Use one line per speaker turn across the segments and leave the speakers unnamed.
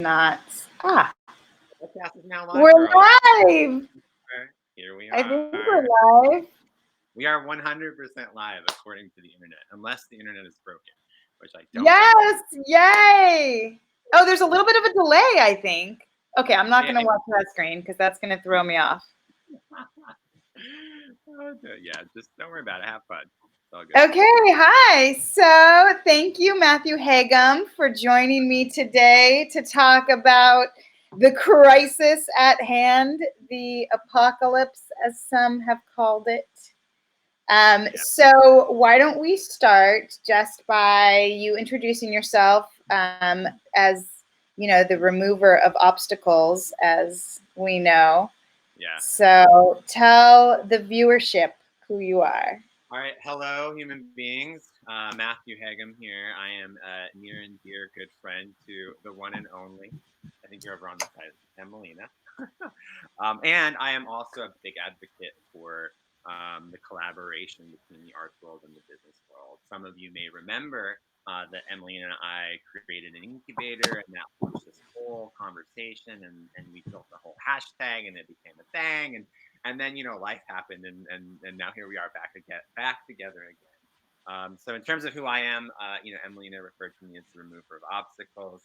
Not. Ah,
Podcast is now live,
we're
girl.
live.
Here we
I think
are.
we're live.
We are 100% live according to the internet, unless the internet is broken, which I don't think.
Yes, yay. Oh, there's a little bit of a delay, I think. Okay, I'm not going to watch that screen because that's going to throw me off.
Yeah, just don't worry about it. Have fun. It's all good.
Okay, hi. So thank you, Mathew Heggem, for joining me today to talk about the crisis at hand, the apocalypse, as some have called it. So why don't we start just by you introducing yourself as, the remover of obstacles, as we know.
Yeah.
So tell the viewership who you are.
All right. Hello, human beings. Mathew Heggem here. I am a near and dear good friend to the one and only. I think you're over on the side, Emileena. And I am also a big advocate for the collaboration between the arts world and the business world. Some of you may remember that Emileena and I created an incubator, and that launched this whole conversation, and we built the whole hashtag, and it became a thing, and then life happened, and now here we are back together again. So in terms of who I am, Emileena referred to me as the remover of obstacles.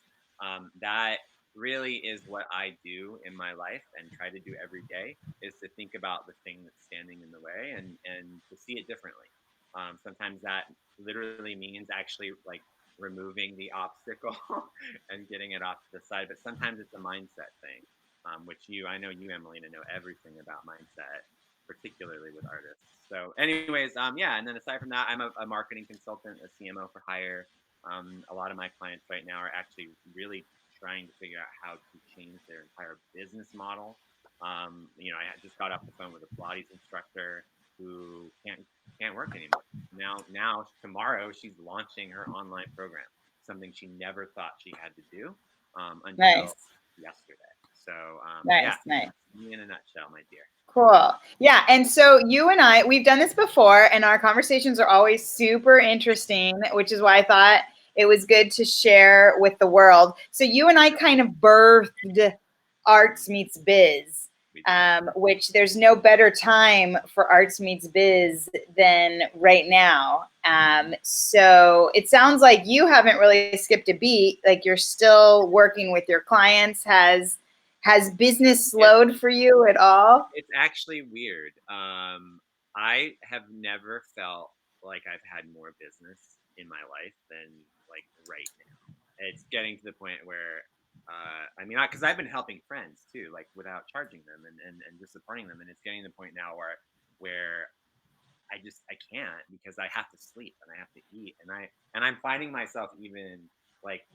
That really is what I do in my life and try to do every day, is to think about the thing that's standing in the way and to see it differently. Sometimes that literally means actually like removing the obstacle and getting it off to the side, but sometimes it's a mindset thing, which I know you, Emileena, know everything about mindset, particularly with artists. So anyways, yeah, and then aside from that, I'm a marketing consultant, a CMO for hire. A lot of my clients right now are actually really trying to figure out how to change their entire business model. I just got off the phone with a Pilates instructor who can't work anymore. Now tomorrow she's launching her online program, something she never thought she had to do until yesterday. So
Nice.
me in a nutshell, my dear.
Cool. Yeah. And so you and I, we've done this before, and our conversations are always super interesting, which is why I thought it was good to share with the world. So you and I kind of birthed Arts Meets Biz, which there's no better time for Arts Meets Biz than right now. So it sounds like you haven't really skipped a beat. Like you're still working with your clients. Has business slowed for you at all?
It's actually weird. I have never felt like I've had more business in my life than like right now. It's getting to the point where, because I've been helping friends too, like without charging them and just supporting them, and it's getting to the point now where I can't, because I have to sleep and I have to eat, and I'm finding myself even like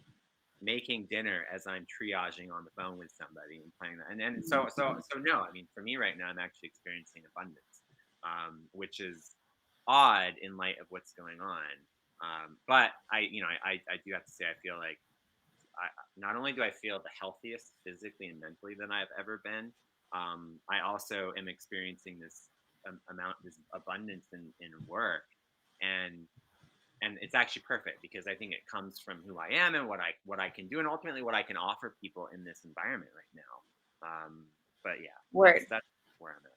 making dinner as I'm triaging on the phone with somebody and playing that. And so no, I mean, for me right now, I'm actually experiencing abundance, which is odd in light of what's going on. But I do have to say, I feel like not only do I feel the healthiest physically and mentally than I've ever been, I also am experiencing this this abundance in work, and it's actually perfect, because I think it comes from who I am and what I can do, and ultimately what I can offer people in this environment right now. But yeah, that's where I'm at.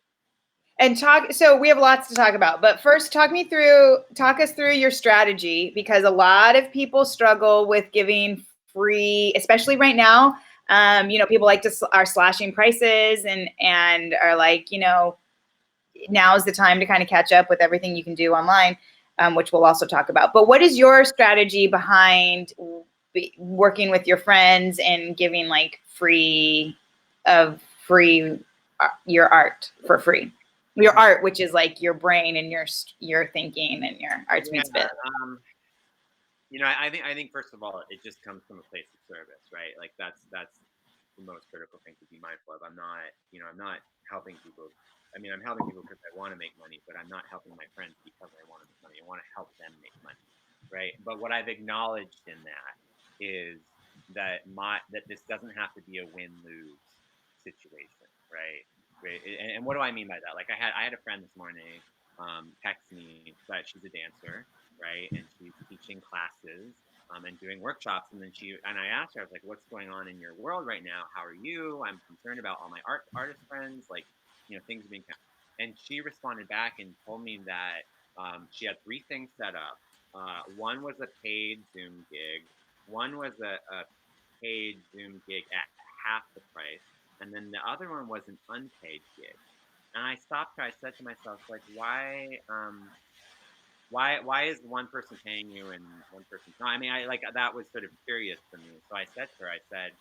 And so we have lots to talk about, but first talk us through your strategy, because a lot of people struggle with giving free, especially right now. People are slashing prices and are like, now is the time to kind of catch up with everything you can do online, which we'll also talk about. But what is your strategy behind working with your friends and giving like your art for free? Your art, which is like your brain and your thinking and your Arts Meets Biz.
I think first of all, it just comes from a place of service, right? Like that's the most critical thing to be mindful of. I'm not helping people. I mean, I'm helping people because I want to make money, but I'm not helping my friends because I want to make money. I want to help them make money, right? But what I've acknowledged in that is that this doesn't have to be a win-lose situation, right? And what do I mean by that? Like I had a friend this morning text me that she's a dancer, right? And she's teaching classes and doing workshops. And then I asked her, I was like, what's going on in your world right now? How are you? I'm concerned about all my artist friends, like, things are being kind. And she responded back and told me that she had 3 things set up. One was a paid Zoom gig. One was a paid Zoom gig at half the price. And then the other one was an unpaid gig. And I stopped her. I said to myself, like, why is one person paying you and one person no? I mean, that was sort of curious to me. So I said to her, I said,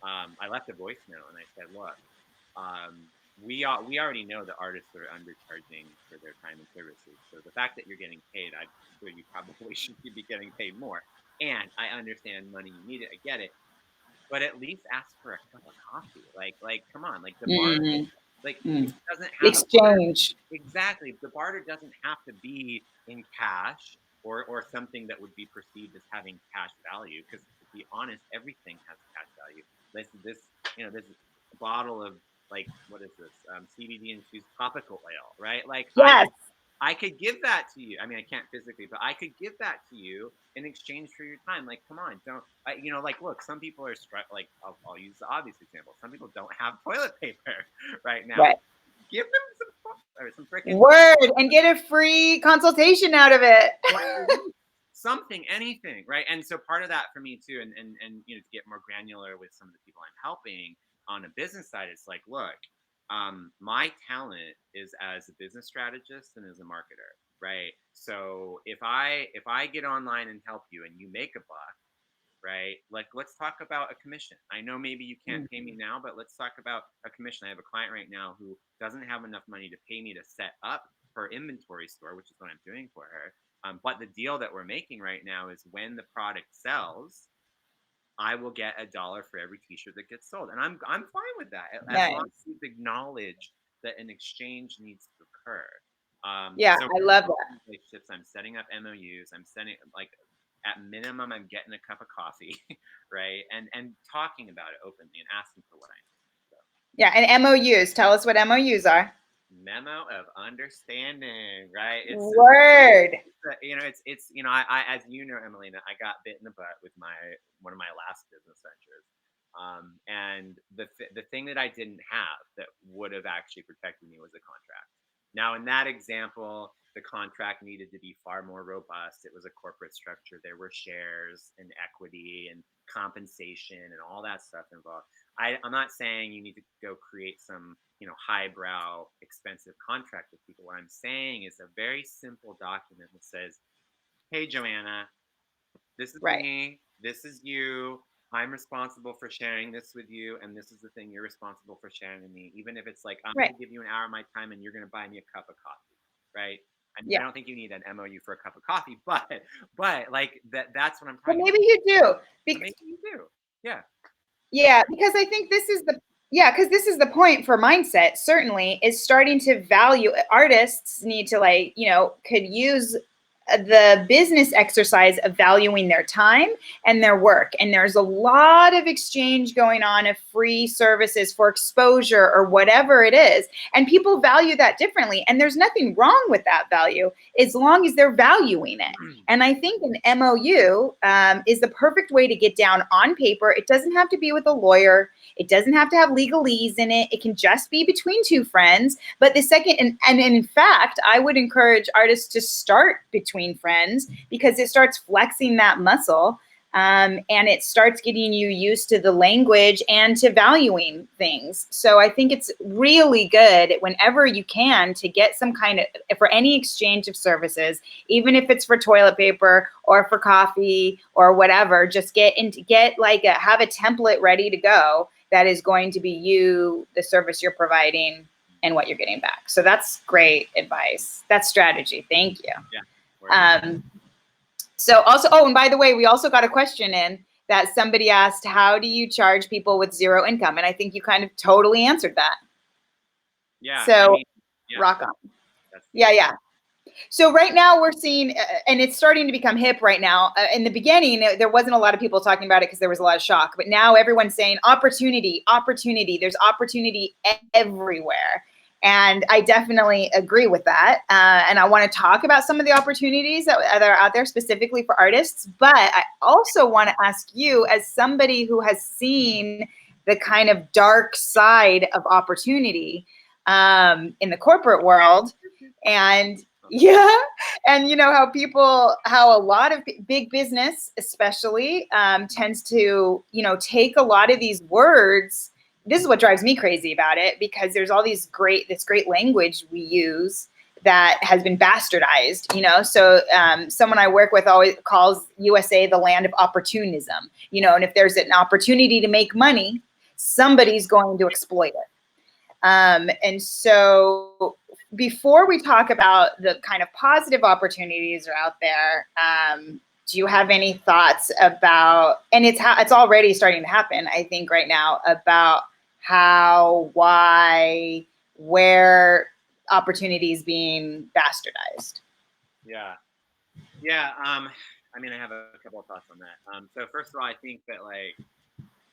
I left a voice note and I said, look, we already know that artists are undercharging for their time and services. So the fact that you're getting paid, I'm sure you probably should be getting paid more. And I understand money, you need it, I get it. But at least ask for a cup of coffee. Like, come on, like the barter, like it doesn't have
exchange.
Exactly. The barter doesn't have to be in cash or something that would be perceived as having cash value. Because to be honest, everything has cash value. This bottle of, like, what is this? CBD infused topical oil, right? Like,
yes.
I could give that to you. I mean, I can't physically, but I could give that to you in exchange for your time. Like, come on, don't, like, look, some people are like, I'll use the obvious example. Some people don't have toilet paper right now.
Right.
Give them some freaking
word and get a free consultation out of it.
Something, anything, right? And so part of that for me too, and to get more granular with some of the people I'm helping on a business side, it's like, look, my talent is as a business strategist and as a marketer, right? So if I get online and help you and you make a buck, right? Like, let's talk about a commission. I know maybe you can't pay me now, but let's talk about a commission. I have a client right now who doesn't have enough money to pay me to set up her inventory store, which is what I'm doing for her. But the deal that we're making right now is when the product sells, I will get $1 for every t-shirt that gets sold. And I'm fine with that. As long as you've acknowledged that an exchange needs to occur. So
I love that.
Relationships, I'm setting up MOUs. I'm setting, like, at minimum, I'm getting a cup of coffee, right? And talking about it openly and asking for what I need. So.
Yeah, and MOUs. Tell us what MOUs are.
Memo of understanding, right? It's
word.
It's I as you know, Emileena, I got bit in the butt with one of my last business ventures. And the thing that I didn't have that would have actually protected me was a contract. Now, in that example, the contract needed to be far more robust. It was a corporate structure. There were shares and equity and compensation and all that stuff involved. I'm not saying you need to go create some, highbrow, expensive contract with people. What I'm saying is a very simple document that says, hey, Joanna, this is me. This is you. I'm responsible for sharing this with you, and this is the thing you're responsible for sharing with me. Even if it's like, I'm going to give you an hour of my time, and you're going to buy me a cup of coffee, right? I mean, I don't think you need an MOU for a cup of coffee, but like that's what I'm talking about.
Maybe you do.
Maybe you do. Yeah.
Yeah, because I think this is the point for mindset, certainly, is starting to value. Artists need to could use the business exercise of valuing their time and their work. And there's a lot of exchange going on of free services for exposure or whatever it is. And people value that differently. And there's nothing wrong with that value as long as they're valuing it. And I think an MOU is the perfect way to get down on paper. It doesn't have to be with a lawyer. It doesn't have to have legalese in it. It can just be between two friends. But the second, and in fact, I would encourage artists to start between friends because it starts flexing that muscle, and it starts getting you used to the language and to valuing things. So I think it's really good whenever you can to get some kind of, for any exchange of services, even if it's for toilet paper or for coffee or whatever, just have a template ready to go that is going to be the service you're providing and what you're getting back. So that's great advice. That's strategy. Thank you.
Yeah.
So also, and by the way, we also got a question in that somebody asked, how do you charge people with zero income? And I think you kind of totally answered that.
Yeah.
So rock on. Yeah. So right now we're seeing, and it's starting to become hip right now. In the beginning, there wasn't a lot of people talking about it because there was a lot of shock. But now everyone's saying opportunity. There's opportunity everywhere. And I definitely agree with that. And I want to talk about some of the opportunities that are out there specifically for artists. But I also want to ask you, as somebody who has seen the kind of dark side of opportunity in the corporate world, and yeah, and you know how a lot of big business, especially, tends to take a lot of these words. This is what drives me crazy about it, because there's all this great language we use that has been bastardized, so someone I work with always calls USA the land of opportunism, and if there's an opportunity to make money, somebody's going to exploit it. And so before we talk about the kind of positive opportunities are out there, do you have any thoughts about, and it's already starting to happen, I think right now, about how, why, where opportunities being bastardized?
Yeah. I mean, I have a couple of thoughts on that. So first of all, I think that like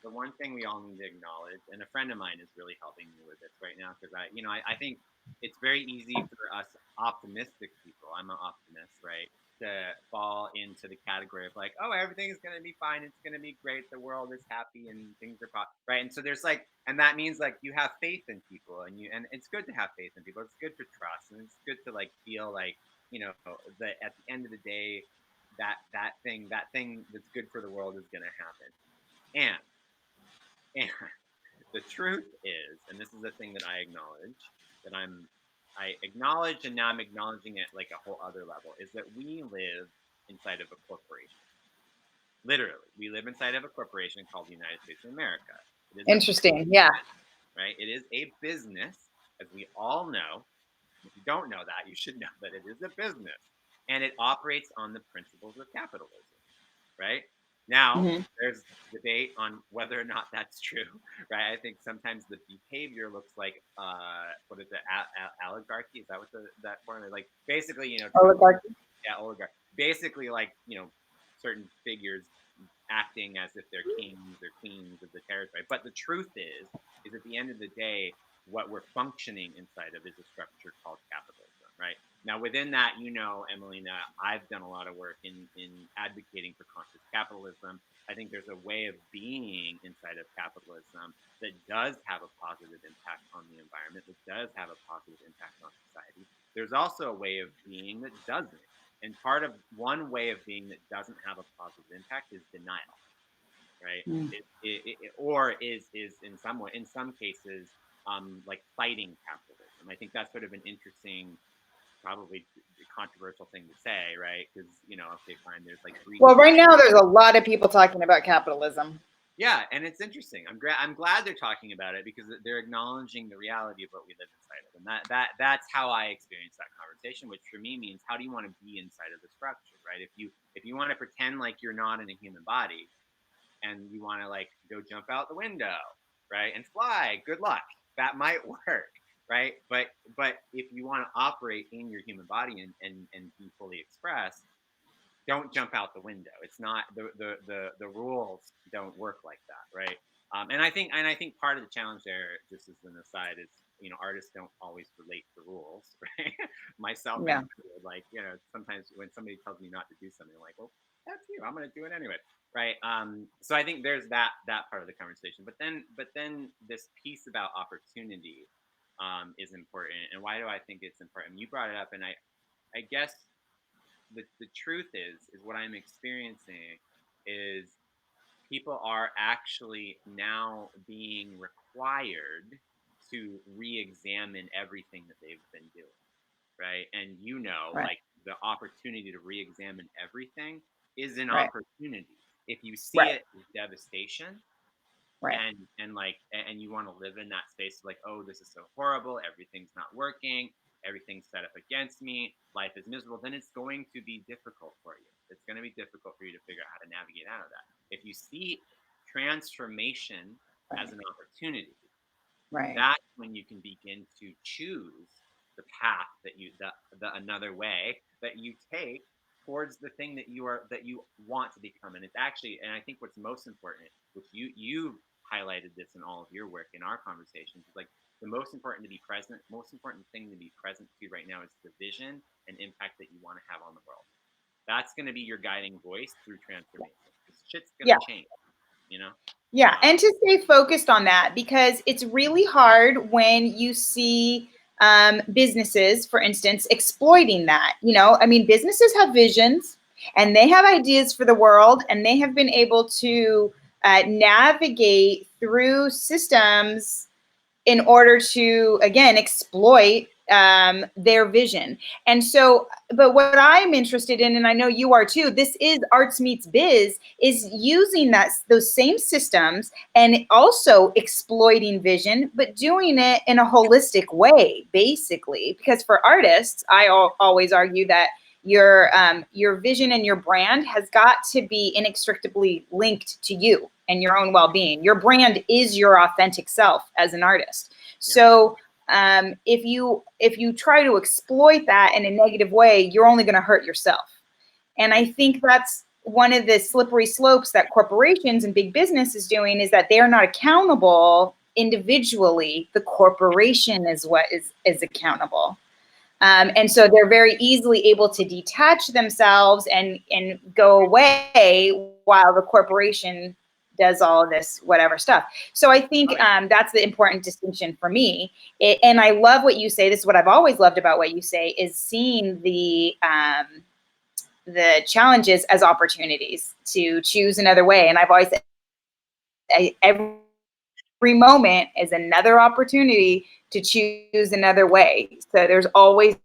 the one thing we all need to acknowledge, and a friend of mine is really helping me with this right now, because I think it's very easy for us optimistic people, I'm an optimist, right, to fall into the category of like, oh, everything's going to be fine, it's going to be great, the world is happy and things are right. And so there's like, and that means like you have faith in people, and it's good to have faith in people, it's good for trust, and it's good to like feel like, that at the end of the day, that thing that's good for the world is going to happen. And the truth is, and this is the thing that I acknowledge, that I acknowledge, and now I'm acknowledging it like a whole other level, is that we live inside of a corporation. Literally, we live inside of a corporation called the United States of America. It is
Interesting. Yeah.
right? It is a business, as we all know. If you don't know that, you should know that it is a business, and it operates on the principles of capitalism, right? Now,
Mm-hmm.
there's debate on whether or not that's true, right? I think sometimes the behavior looks like, what is it, oligarchy? Is that what that form is? Like, basically,
Oligarchy.
yeah, oligarchy. Basically, like, certain figures acting as if they're kings or queens of the territory. But the truth is at the end of the day, what we're functioning inside of is a structure called capitalism, right? Now, within that, Emileena, I've done a lot of work in advocating for conscious capitalism. I think there's a way of being inside of capitalism that does have a positive impact on the environment, that does have a positive impact on society. There's also a way of being that doesn't. And part of one way of being that doesn't have a positive impact is denial, right?
Mm.
Or is in some cases, like fighting capitalism. I think that's sort of an interesting, probably controversial thing to say, right? Because okay, fine, there's like three.
Well, right now there's a lot of people talking about capitalism.
Yeah, and it's interesting. I'm glad they're talking about it, because they're acknowledging the reality of what we live inside of, and that's how I experience that conversation. Which for me means, how do you want to be inside of the structure, right? If you want to pretend like you're not in a human body, and you want to like go jump out the window, right, and fly, good luck. That might work, right? But if you want to operate in your human body and be fully expressed, don't jump out the window. It's not the rules don't work like that, right? And I think part of the challenge there, just as an aside, is artists don't always relate the rules, right? Myself
Yeah.
included. Like sometimes when somebody tells me not to do something, I'm like, well, that's you. I'm going to do it anyway, right? So I think there's that part of the conversation. But then this piece about opportunity is important. And why do I think it's important? You brought it up, and I guess the truth is what I'm experiencing is people are actually now being required to re-examine everything that they've been doing, right? And
Right.
like the opportunity to re-examine everything is an
Right.
opportunity. If you see
Right.
it as devastation,
Right.
and you want to live in that space of like, oh, this is so horrible, everything's not working, everything's set up against me, life is miserable, then it's going to be difficult for you. It's going to be difficult for you to figure out how to navigate out of that. If you see transformation as
Right.
an opportunity,
Right.
that's when you can begin to choose the path the another way that you take towards the thing that you want to become. And it's actually, and I think what's most important, which you highlighted this in all of your work in our conversations. It's like the most important thing to be present to right now is the vision and impact that you want to have on the world. That's going to be your guiding voice through transformation. Because shit's going to change, you know?
Yeah, and to stay focused on that, because it's really hard when you see businesses, for instance, exploiting that. You know, I mean, businesses have visions and they have ideas for the world, and they have been able to navigate through systems in order to, again, exploit their vision. And so, but what I'm interested in, and I know you are too, this is arts meets biz, is using those same systems and also exploiting vision, but doing it in a holistic way, basically. Because for artists, I always argue that your vision and your brand has got to be inextricably linked to you and your own well-being. Your brand is your authentic self as an artist. So if you try to exploit that in a negative way, you're only going to hurt yourself. And I think that's one of the slippery slopes that corporations and big business is doing, is that they are not accountable individually. The corporation is what is accountable. And so they're very easily able to detach themselves and go away while the corporation does all of this whatever stuff. So I think that's the important distinction for me. And I love what you say. This is what I've always loved about what you say, is seeing the challenges as opportunities to choose another way. And I've always said, every moment is another opportunity to choose another way. So there's always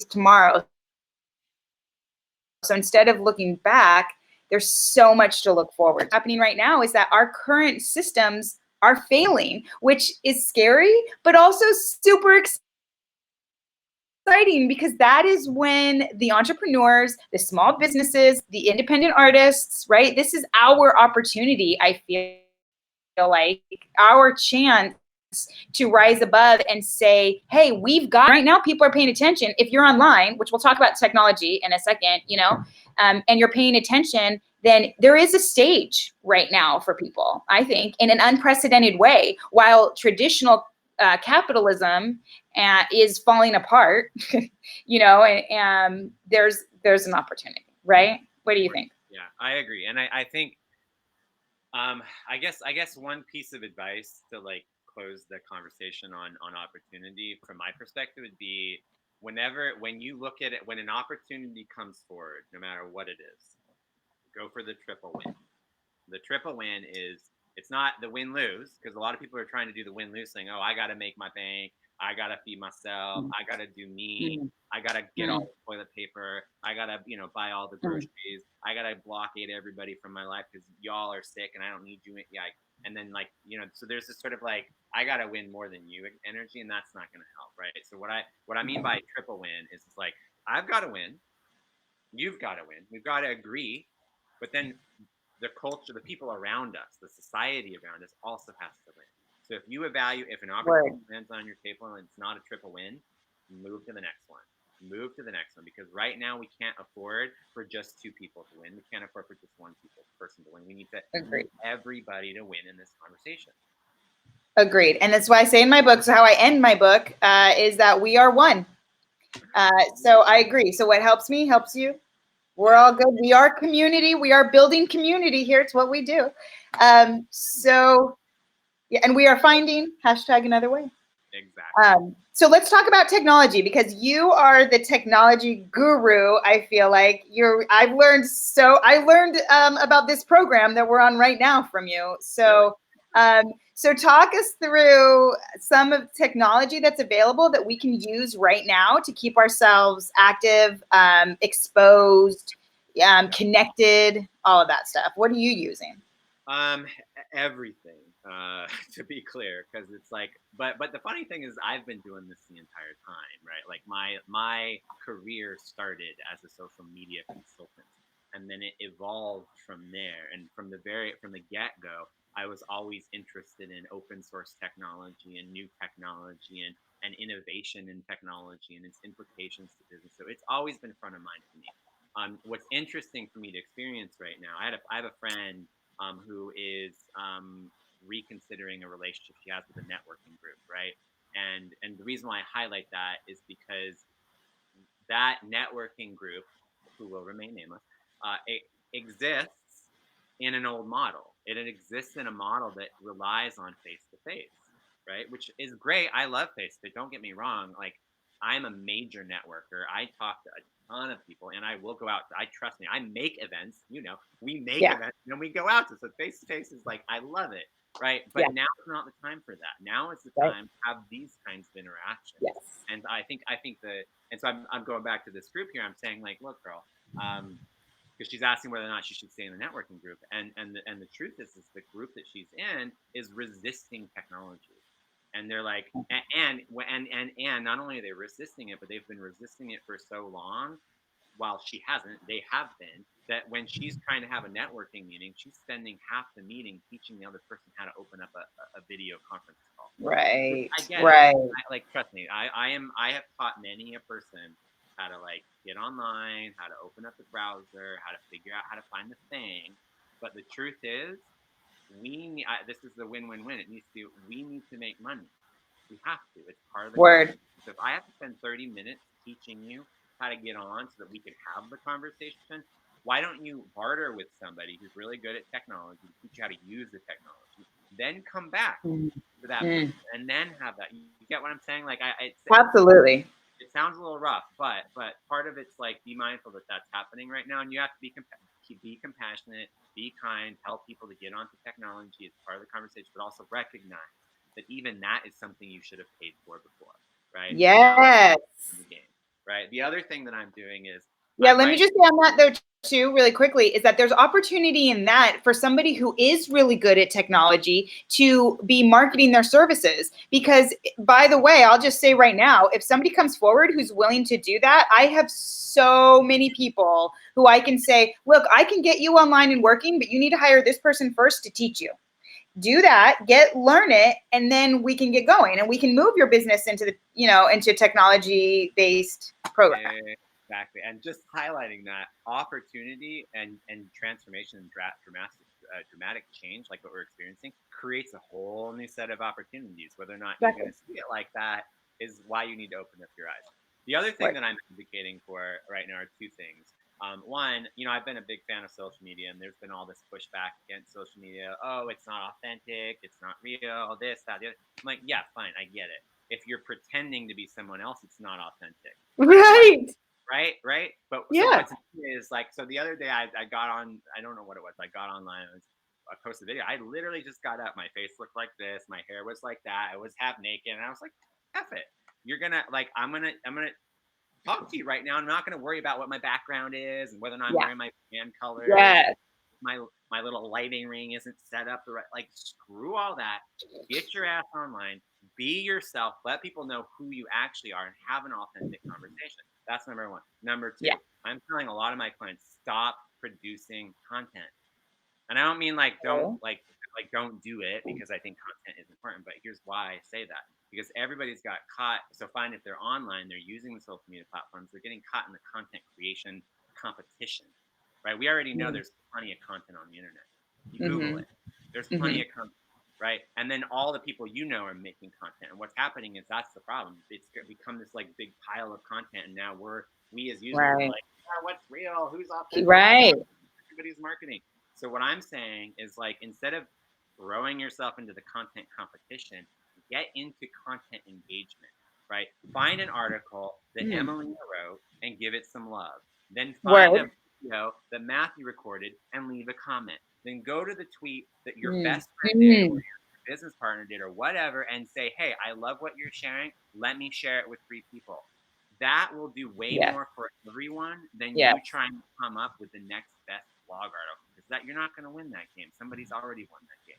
tomorrow. So instead of looking back, there's so much to look forward. What's happening right now is that our current systems are failing, which is scary, but also super exciting, because that is when the entrepreneurs, the small businesses, the independent artists, right? This is our opportunity, I feel like, our chance to rise above and say, hey, we've got, right now people are paying attention. If you're online, which we'll talk about technology in a second, you know, and you're paying attention, then there is a stage right now for people, I think, in an unprecedented way. While traditional capitalism is falling apart, you know, and there's an opportunity, right? What do you think?
Yeah, I agree. And I think, I guess one piece of advice to like close the conversation on opportunity from my perspective would be, when you look at it, when an opportunity comes forward, no matter what it is, go for the triple win. The triple win is, it's not the win lose, because a lot of people are trying to do the win lose thing. Oh, I got to make my bank. I got to feed myself. I got to do me. I got to get all the toilet paper. I got to, buy all the groceries. I got to blockade everybody from my life because y'all are sick and I don't need you. Yeah. And then so there's this sort of like, I got to win more than you energy, and that's not going to help. Right. So what I mean by triple win is, it's like, I've got to win. You've got to win. We've got to agree. But then the culture, the people around us, the society around us also has to win. So if an opportunity lands on your table and it's not a triple win, move to the next one. Move to the next one, because right now we can't afford for just two people to win. We can't afford for just one person to win. We need everybody to win in this conversation.
Agreed. And that's why I say in my book, so how I end my book is that we are one. So I agree. So what helps me helps you. We're all good. We are community. We are building community here. It's what we do. So, yeah, and we are finding #another way.
Exactly.
So let's talk about technology, because you are the technology guru. I feel like I learned about this program that we're on right now from you. So, so talk us through some of the technology that's available that we can use right now to keep ourselves active, exposed, connected, all of that stuff. What are you using?
Everything, to be clear, because it's like, but the funny thing is, I've been doing this the entire time, right? Like my career started as a social media consultant, and then it evolved from there. And from the get-go, I was always interested in open source technology and new technology and innovation in technology and its implications to business. So it's always been front of mind for me. What's interesting for me to experience right now, I have a friend who is reconsidering a relationship she has with a networking group, right? And the reason why I highlight that is because that networking group, who will remain nameless, it exists in an old model. It exists in a model that relies on face to face, right? Which is great. I love face to face. Don't get me wrong. Like, I'm a major networker. I talk to a ton of people, and I will go out. I trust me. I make events. We make events, and we go out to. So face to face is like, I love it, right? But now is not the time for that. Now is the time to have these kinds of interactions.
Yes.
And I think and so I'm going back to this group here. I'm saying, like, look, girl, because she's asking whether or not she should stay in the networking group, and the truth is the group that she's in is resisting technology, and they're like, and not only are they resisting it, but they've been resisting it for so long, while she hasn't. They have been. That when she's trying to have a networking meeting, she's spending half the meeting teaching the other person how to open up a video conference call.
Right.
I get
right.
Like, trust me, I have taught many a person how to, like, get online, how to open up the browser, how to figure out how to find the thing. But the truth is, this is the win-win-win. We need to make money. We have to. It's part of the
Word.
So if I have to spend 30 minutes teaching you how to get on so that we can have the conversation, why don't you barter with somebody who's really good at technology to teach you how to use the technology, then come back to that person, and then have that. You get what I'm saying? Like,
Absolutely.
It sounds a little rough, but part of it's like, be mindful that that's happening right now, and you have to be compassionate, be kind, tell people to get onto technology. It's part of the conversation, but also recognize that even that is something you should have paid for before, right?
Yes.
The game, right? The other thing that I'm doing is,
let me just say on that though too, really quickly, is that there's opportunity in that for somebody who is really good at technology to be marketing their services. Because, by the way, I'll just say right now, if somebody comes forward who's willing to do that, I have so many people who I can say, look, I can get you online and working, but you need to hire this person first to teach you. Do that, learn it, and then we can get going, and we can move your business into into technology-based program.
Exactly. And just highlighting that opportunity and transformation and dramatic change, like what we're experiencing, creates a whole new set of opportunities. Whether or not you're going to see it like that is why you need to open up your eyes. The other thing that I'm advocating for right now are two things. One, I've been a big fan of social media, and there's been all this pushback against social media. Oh, it's not authentic. It's not real. This, that, the other. I'm like, yeah, fine. I get it. If you're pretending to be someone else, it's not authentic.
Right.
Right. But so what's is like, so the other day I got on, I don't know what it was. I got online. I posted a video. I literally just got up. My face looked like this. My hair was like that. I was half naked, and I was like, F it. You're gonna, like, I'm gonna talk to you right now. I'm not gonna worry about what my background is and whether or not I'm wearing my band colors.
Yes.
My little lighting ring isn't set up the right. Like, screw all that. Get your ass online. Be yourself. Let people know who you actually are, and have an authentic conversation. That's number one. Number two, I'm telling a lot of my clients, stop producing content. And I don't mean like don't do it, because I think content is important. But here's why I say that. Because everybody's got caught. So fine, if they're online, they're using the social media platforms, they're getting caught in the content creation competition, right? We already know there's plenty of content on the internet. You Google it. There's plenty of content, right? And then all the people are making content. And what's happening is, that's the problem. It's become this like big pile of content, and now we as users are like, what's real? Who's authentic?
Right.
Everybody's marketing. So what I'm saying is, like, instead of throwing yourself into the content competition, get into content engagement, right? Find an article that Emileena wrote and give it some love. Then find a video that Matthew recorded and leave a comment. Then go to the tweet that your best friend did, or your business partner did, or whatever, and say, hey, I love what you're sharing. Let me share it with 3 people. That will do way more for everyone than you trying to come up with the next best blog article, because that you're not going to win that game. Somebody's already won that game.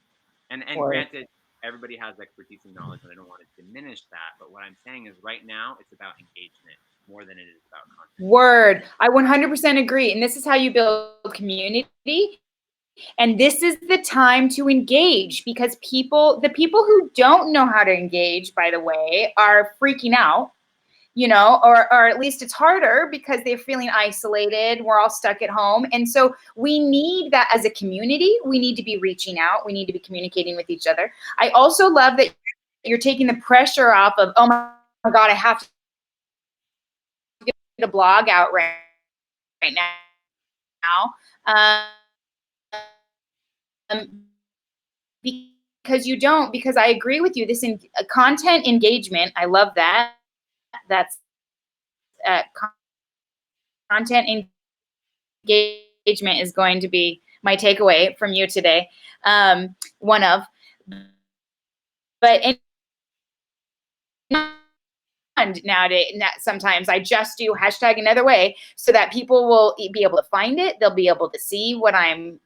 And granted, everybody has expertise and knowledge, and I don't want to diminish that. But what I'm saying is, right now, it's about engagement more than it is about content.
I 100% agree. And this is how you build community. And this is the time to engage, because the people who don't know how to engage, by the way, are freaking out. you know, or at least it's harder because they're feeling isolated. We're all stuck at home. And so we need that as a community. We need to be reaching out. We need to be communicating with each other. I also love that you're taking the pressure off of, oh my God, I have to get a blog out right now. Because you don't, because I agree with you. This content engagement, I love that. That's content engagement is going to be my takeaway from you today. One of, but nowadays, sometimes I just do hashtag another way so that people will be able to find it. They'll be able to see what I'm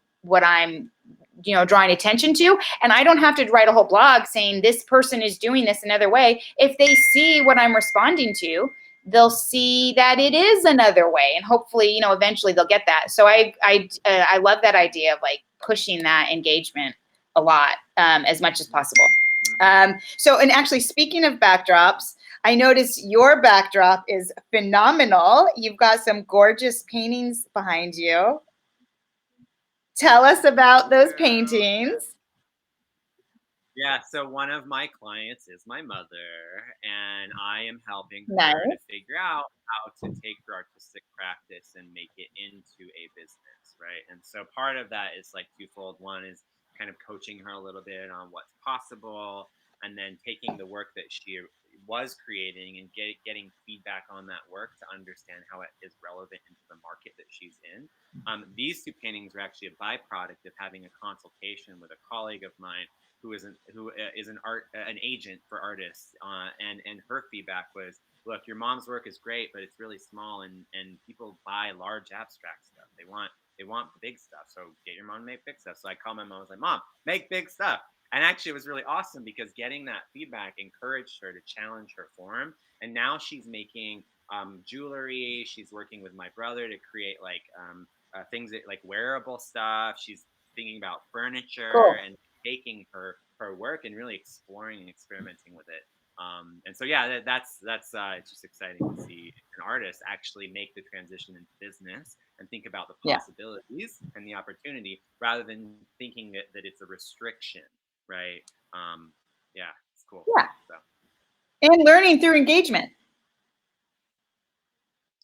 you know, drawing attention to. And I don't have to write a whole blog saying this person is doing this another way. If they see what I'm responding to, they'll see that it is another way. And hopefully, you know, eventually they'll get that. So I love that idea of like pushing that engagement a lot, as much as possible. So, and actually speaking of backdrops, I noticed your backdrop is phenomenal. You've got some gorgeous paintings behind you. Tell us about those paintings.
Yeah, so one of my clients is my mother, and I am helping
Nice.
her to figure out how to take her artistic practice and make it into a business, right? And so part of that is like twofold. One is kind of coaching her a little bit on what's possible, and then taking the work that she was creating and getting feedback on that work to understand how it is relevant into the market that she's in. These two paintings are actually a byproduct of having a consultation with a colleague of mine who is an agent for artists, and her feedback was, look, your mom's work is great, but it's really small, and people buy large abstract stuff. They want the big stuff. So get your mom to make big stuff. So I called my mom. I was like, Mom, make big stuff. And actually, it was really awesome because getting that feedback encouraged her to challenge her form. And now she's making jewelry. She's working with my brother to create like things that, like wearable stuff. She's thinking about furniture. Cool. And taking her work and really exploring and experimenting with it. And so, yeah, that's it's just exciting to see an artist actually make the transition into business and think about the possibilities and the opportunity rather than thinking that it's a restriction, right? Yeah, it's cool.
Yeah.
So.
And learning through engagement.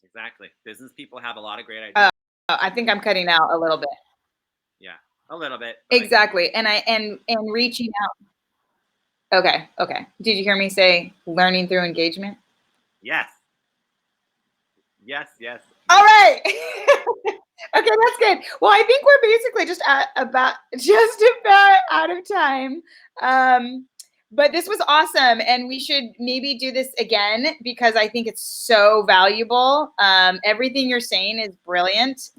Exactly. Business people have a lot of great ideas.
I think I'm cutting out a little bit.
Yeah, a little bit.
Exactly. And reaching out. Okay. Did you hear me say learning through engagement?
Yes.
All right. Okay, that's good. Well, I think we're basically just about out of time. But this was awesome, and we should maybe do this again because I think it's so valuable. Everything you're saying is brilliant.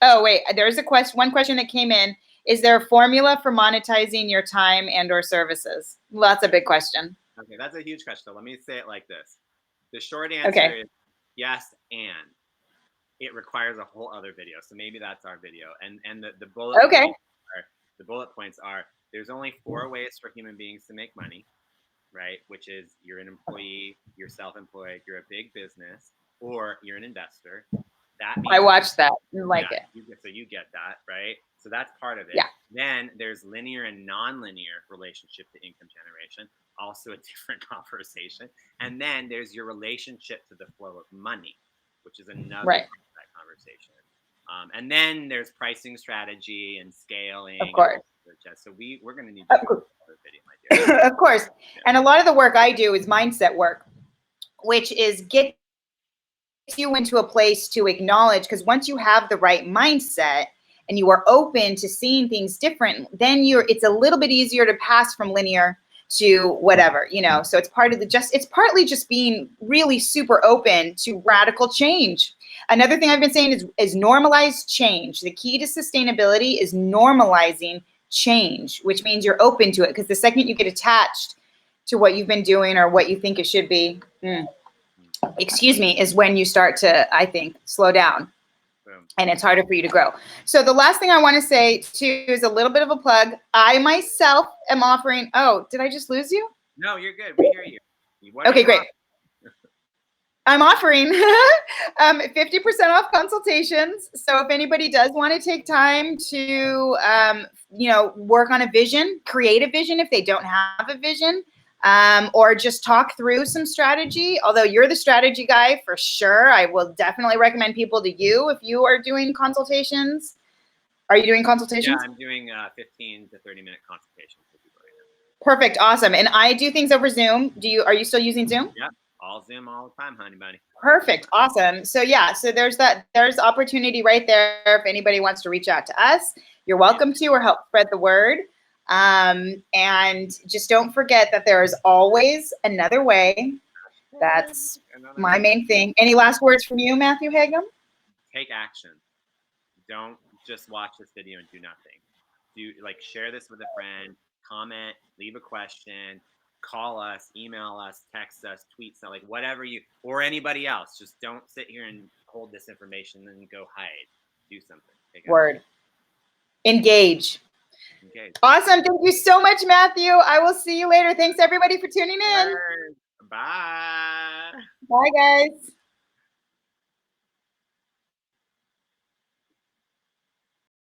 Oh wait, there's one question that came in. Is there a formula for monetizing your time and/or services? Well, that's a big question.
Okay, that's a huge question. So let me say it like this. The short answer is yes, and it requires a whole other video. So maybe that's our video. And the bullet points are there's only 4 ways for human beings to make money, right? Which is you're an employee, you're self-employed, you're a big business, or you're an investor. That means
I watched that and like it.
So you get that, right? So that's part of it.
Yeah.
Then there's linear and non-linear relationship to income generation, also a different conversation. And then there's your relationship to the flow of money, which is another part of that conversation. And then there's pricing strategy and scaling.
Of course.
So we're going to need to do another video, my dear.
Of course. Yeah. And a lot of the work I do is mindset work, which is get you into a place to acknowledge, because once you have the right mindset and you are open to seeing things different, then it's a little bit easier to pass from linear to whatever, you know. So it's part of it's partly just being really super open to radical change. Another thing I've been saying is normalize change. The key to sustainability is normalizing change, which means you're open to it, because the second you get attached to what you've been doing or what you think it should be, is when you start to, I think, slow down. And it's harder for you to grow. So the last thing I want to say too is a little bit of a plug. I myself am offering, did I just lose you?
No, you're good. We hear you.
Okay, great. I'm offering 50% off consultations. So if anybody does want to take time to, work on a vision, create a vision if they don't have a vision, or just talk through some strategy. Although you're the strategy guy for sure, I will definitely recommend people to you if you are doing consultations. Are you doing consultations?
Yeah, I'm doing 15 to 30-minute consultations with people right now.
Perfect, awesome. And I do things over Zoom. Are you still using Zoom?
Yep, all Zoom all the time, honey bunny.
Perfect. Awesome. So yeah, so there's opportunity right there. If anybody wants to reach out to us, you're welcome to, or help spread the word. And just don't forget that there is always another way. That's my main thing. Any last words from you, Mathew Heggem?
Take action. Don't just watch this video and do nothing. Share this with a friend, comment, leave a question, call us, email us, text us, tweet, so whatever or anybody else. Just don't sit here and hold this information and go hide. Do something.
Word. Engage.
Engage.
Awesome. Thank you so much, Mathew. I will see you later. Thanks everybody for tuning in.
Bye.
Bye, guys.